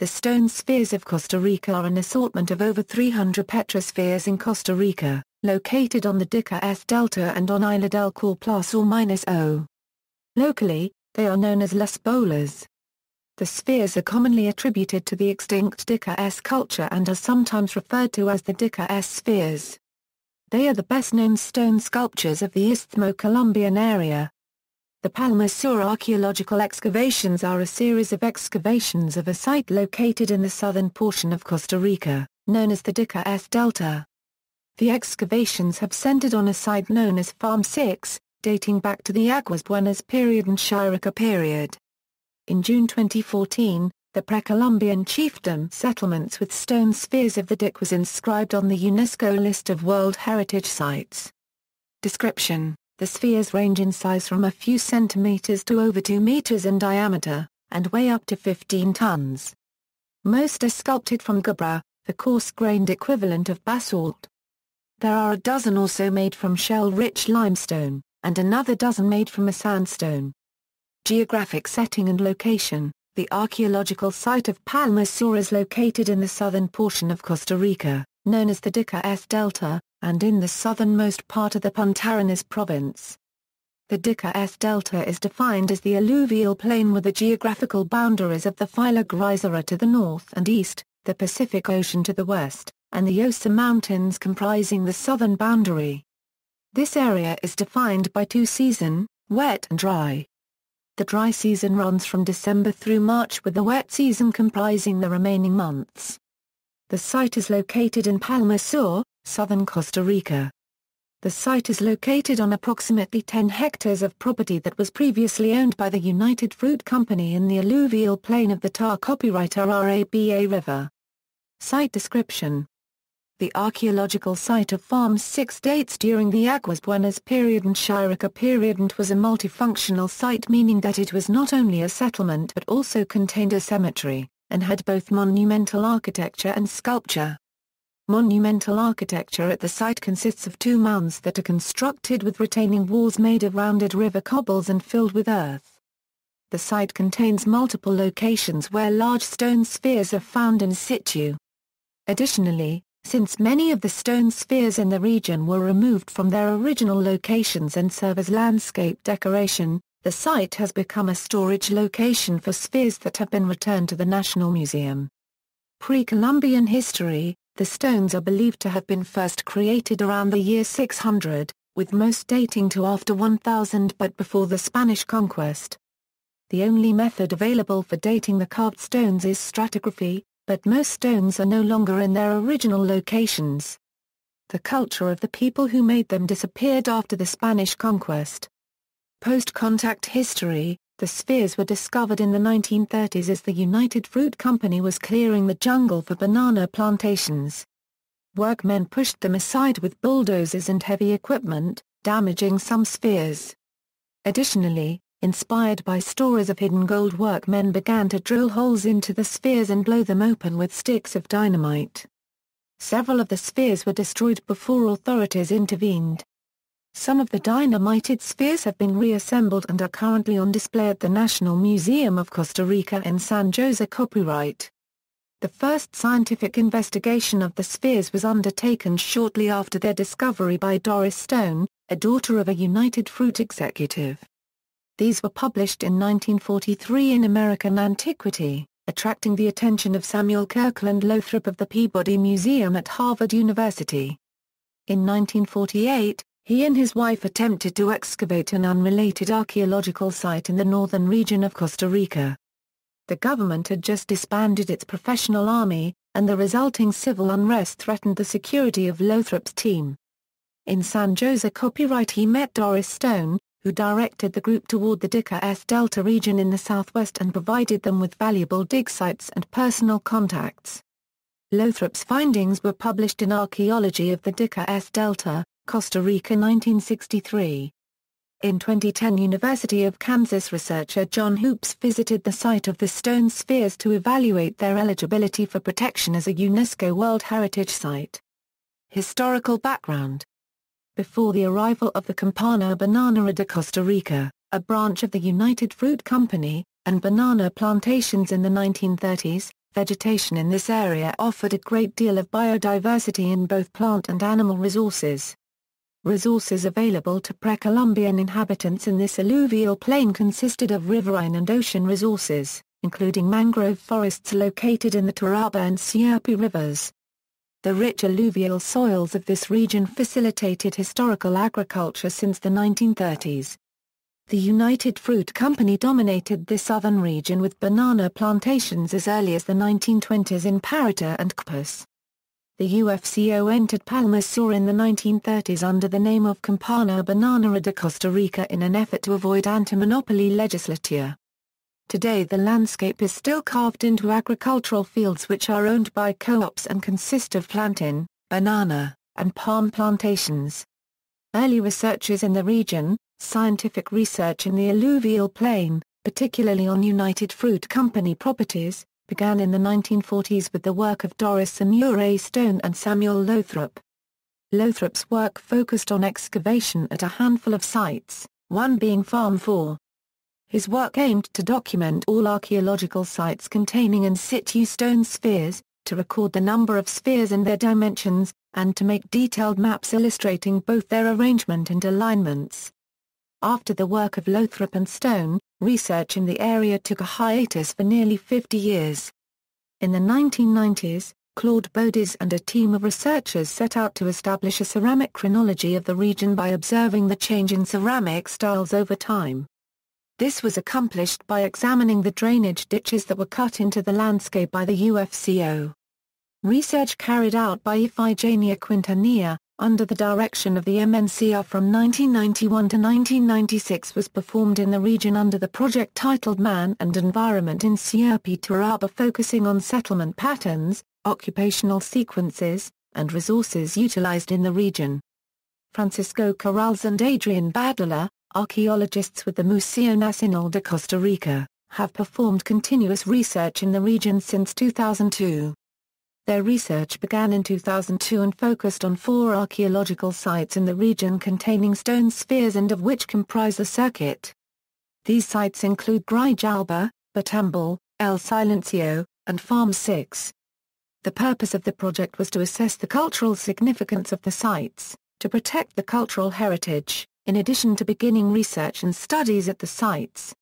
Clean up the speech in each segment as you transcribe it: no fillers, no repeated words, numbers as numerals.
The stone spheres of Costa Rica are an assortment of over 300 petrospheres in Costa Rica, located on the Ditka S Delta and on Isla del Caño ±0. Locally, they are known as Las Bolas. The spheres are commonly attributed to the extinct Ditka S culture and are sometimes referred to as the Ditka S Spheres. They are the best-known stone sculptures of the Isthmo-Colombian area. The Palmar archaeological excavations are a series of excavations of a site located in the southern portion of Costa Rica, known as the Diquís S Delta. The excavations have centered on a site known as Farm 6, dating back to the Aguas Buenas period and Chirica period. In June 2014, the Pre-Columbian chiefdom settlements with stone spheres of the Dique was inscribed on the UNESCO list of World Heritage Sites. Description: the spheres range in size from a few centimeters to over 2 meters in diameter, and weigh up to 15 tons. Most are sculpted from gabbro, the coarse-grained equivalent of basalt. There are a dozen or so made from shell-rich limestone, and another dozen made from a sandstone. Geographic setting and location: the archaeological site of Palmar is located in the southern portion of Costa Rica, known as the Diquís S Delta, and in the southernmost part of the Punta province. The Diquís S Delta is defined as the alluvial plain with the geographical boundaries of the Fila Grisera to the north and east, the Pacific Ocean to the west, and the Osa Mountains comprising the southern boundary. This area is defined by two seasons, wet and dry. The dry season runs from December through March, with the wet season comprising the remaining months. The site is located in Palmar, southern Costa Rica. The site is located on approximately 10 hectares of property that was previously owned by the United Fruit Company in the alluvial plain of the tar copyright Raba River. Site description: the archaeological site of Farm 6 dates during the Aguas Buenas period and Chirica period and was a multifunctional site, meaning that it was not only a settlement but also contained a cemetery, and had both monumental architecture and sculpture. Monumental architecture at the site consists of two mounds that are constructed with retaining walls made of rounded river cobbles and filled with earth. The site contains multiple locations where large stone spheres are found in situ. Additionally, since many of the stone spheres in the region were removed from their original locations and serve as landscape decoration, the site has become a storage location for spheres that have been returned to the National Museum. Pre-Columbian history: the stones are believed to have been first created around the year 600, with most dating to after 1000 but before the Spanish conquest. The only method available for dating the carved stones is stratigraphy, but most stones are no longer in their original locations. The culture of the people who made them disappeared after the Spanish conquest. Post-contact history: the spheres were discovered in the 1930s as the United Fruit Company was clearing the jungle for banana plantations. Workmen pushed them aside with bulldozers and heavy equipment, damaging some spheres. Additionally, inspired by stories of hidden gold, workmen began to drill holes into the spheres and blow them open with sticks of dynamite. Several of the spheres were destroyed before authorities intervened. Some of the dynamited spheres have been reassembled and are currently on display at the National Museum of Costa Rica in San Jose. Copyright. The first scientific investigation of the spheres was undertaken shortly after their discovery by Doris Stone, a daughter of a United Fruit executive. These were published in 1943 in American Antiquity, attracting the attention of Samuel Kirkland Lothrop of the Peabody Museum at Harvard University. In 1948, he and his wife attempted to excavate an unrelated archaeological site in the northern region of Costa Rica. The government had just disbanded its professional army, and the resulting civil unrest threatened the security of Lothrop's team. In San Jose. Copyright. He met Doris Stone, who directed the group toward the Diquís S Delta region in the southwest and provided them with valuable dig sites and personal contacts. Lothrop's findings were published in Archaeology of the Diquís S Delta, Costa Rica 1963. In 2010, University of Kansas researcher John Hoops visited the site of the stone spheres to evaluate their eligibility for protection as a UNESCO World Heritage Site. Historical background: before the arrival of the Campana bananera de Costa Rica, a branch of the United Fruit Company, and banana plantations in the 1930s, Vegetation in this area offered a great deal of biodiversity in both plant and animal resources. Resources available to pre-Columbian inhabitants in this alluvial plain consisted of riverine and ocean resources, including mangrove forests located in the Turaba and Sierpe rivers. The rich alluvial soils of this region facilitated historical agriculture since the 1930s. The United Fruit Company dominated this southern region with banana plantations as early as the 1920s in Parita and Copos. The UFCO entered Palmar in the 1930s under the name of Campana Bananera de Costa Rica in an effort to avoid anti-monopoly legislature. Today the landscape is still carved into agricultural fields which are owned by co-ops and consist of plantain, banana, and palm plantations. Early researchers in the region, scientific research in the alluvial plain, particularly on United Fruit Company properties, began in the 1940s with the work of Doris Murray Stone and Samuel Lothrop. Lothrop's work focused on excavation at a handful of sites, one being Farm 4. His work aimed to document all archaeological sites containing in situ stone spheres, to record the number of spheres and their dimensions, and to make detailed maps illustrating both their arrangement and alignments. After the work of Lothrop and Stone, research in the area took a hiatus for nearly 50 years. In the 1990s, Claude Baudes and a team of researchers set out to establish a ceramic chronology of the region by observing the change in ceramic styles over time. This was accomplished by examining the drainage ditches that were cut into the landscape by the UFCO. Research carried out by Iphigenia Quintanilla, under the direction of the MNCR from 1991 to 1996 was performed in the region under the project titled Man and Environment in Sierpe Turaba, focusing on settlement patterns, occupational sequences, and resources utilized in the region. Francisco Corrales and Adrian Badala, archaeologists with the Museo Nacional de Costa Rica, have performed continuous research in the region since 2002. Their research began in 2002 and focused on 4 archaeological sites in the region containing stone spheres and of which comprise a circuit. These sites include Grijalba, Batambal, El Silencio, and Farm 6. The purpose of the project was to assess the cultural significance of the sites, to protect the cultural heritage, in addition to beginning research and studies at the sites.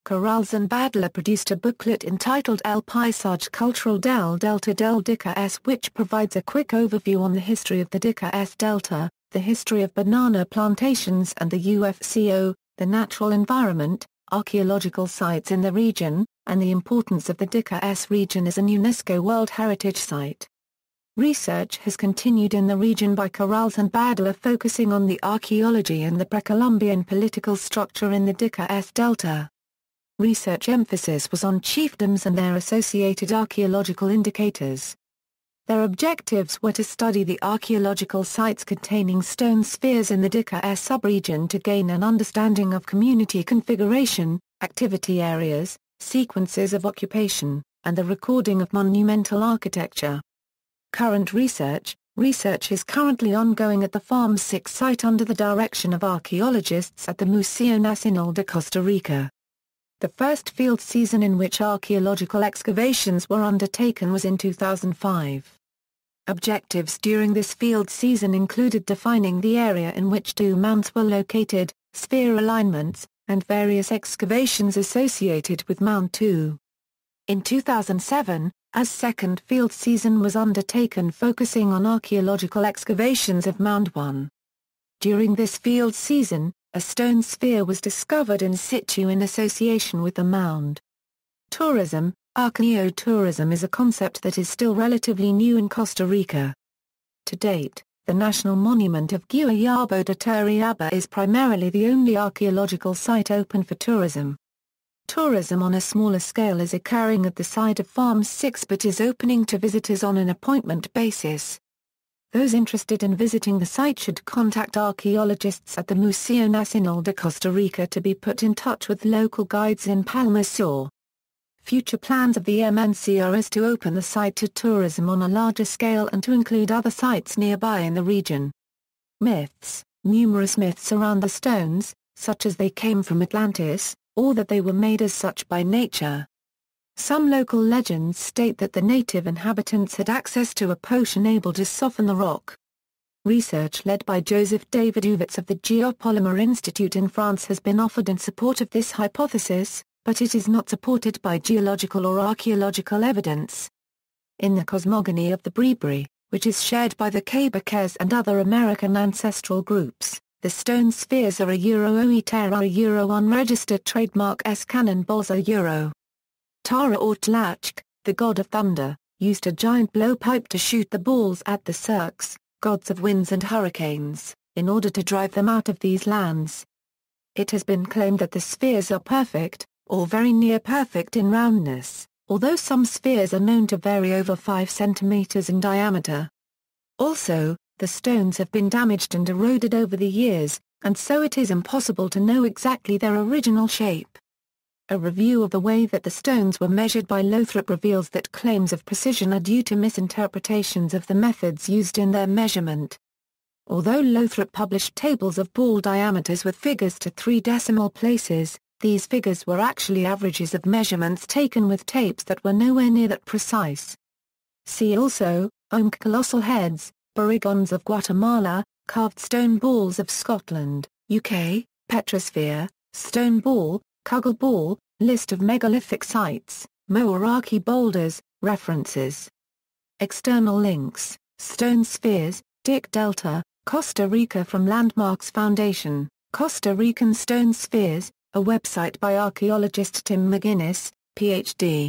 Corrales and Badler produced a booklet entitled El Paisage Cultural del Delta del Ditka S, which provides a quick overview on the history of the Ditka S Delta, the history of banana plantations and the UFCO, the natural environment, archaeological sites in the region, and the importance of the Ditka S region as an UNESCO World Heritage Site. Research has continued in the region by Corrales and Badler, focusing on the archaeology and the Pre-Columbian political structure in the Ditka S Delta. Research emphasis was on chiefdoms and their associated archaeological indicators. Their objectives were to study the archaeological sites containing stone spheres in the Ditka S subregion to gain an understanding of community configuration, activity areas, sequences of occupation, and the recording of monumental architecture. Current research is currently ongoing at the Farm 6 site under the direction of archaeologists at the Museo Nacional de Costa Rica. The first field season in which archaeological excavations were undertaken was in 2005. Objectives during this field season included defining the area in which 2 mounds were located, sphere alignments, and various excavations associated with Mound 2. In 2007, a second field season was undertaken focusing on archaeological excavations of Mound 1. During this field season, a stone sphere was discovered in situ in association with the mound. Tourism. Archaeotourism is a concept that is still relatively new in Costa Rica. To date, the National Monument of Guayabo de Turrialba is primarily the only archaeological site open for tourism. Tourism on a smaller scale is occurring at the site of Farm 6 but is opening to visitors on an appointment basis. Those interested in visiting the site should contact archaeologists at the Museo Nacional de Costa Rica to be put in touch with local guides in Palmar. Future plans of the MNCR is to open the site to tourism on a larger scale and to include other sites nearby in the region. Myths. Numerous myths surround the stones, such as they came from Atlantis, or that they were made as such by nature. Some local legends state that the native inhabitants had access to a potion able to soften the rock. Research led by Joseph David Uvitz of the Geopolymer Institute in France has been offered in support of this hypothesis, but it is not supported by geological or archaeological evidence. In the cosmogony of the Bribri, which is shared by the Quebecers and other American ancestral groups, the stone spheres are a Euro-Oiter a Euro unregistered trademark S cannonballs a Euro. Tara or Tlachk, the god of thunder, used a giant blowpipe to shoot the balls at the Cirques, gods of winds and hurricanes, in order to drive them out of these lands. It has been claimed that the spheres are perfect, or very near perfect in roundness, although some spheres are known to vary over 5 centimeters in diameter. Also, the stones have been damaged and eroded over the years, and so it is impossible to know exactly their original shape. A review of the way that the stones were measured by Lothrop reveals that claims of precision are due to misinterpretations of the methods used in their measurement. Although Lothrop published tables of ball diameters with figures to 3 decimal places, these figures were actually averages of measurements taken with tapes that were nowhere near that precise. See also, colossal heads, barigons of Guatemala, carved stone balls of Scotland, UK, petrosphere, stone ball, Kugel ball, list of megalithic sites, Moaraki boulders, references. External links, Stone Spheres, Diquís Delta, Costa Rica from Landmarks Foundation, Costa Rican Stone Spheres, a website by archaeologist Tim McGuinness, Ph.D.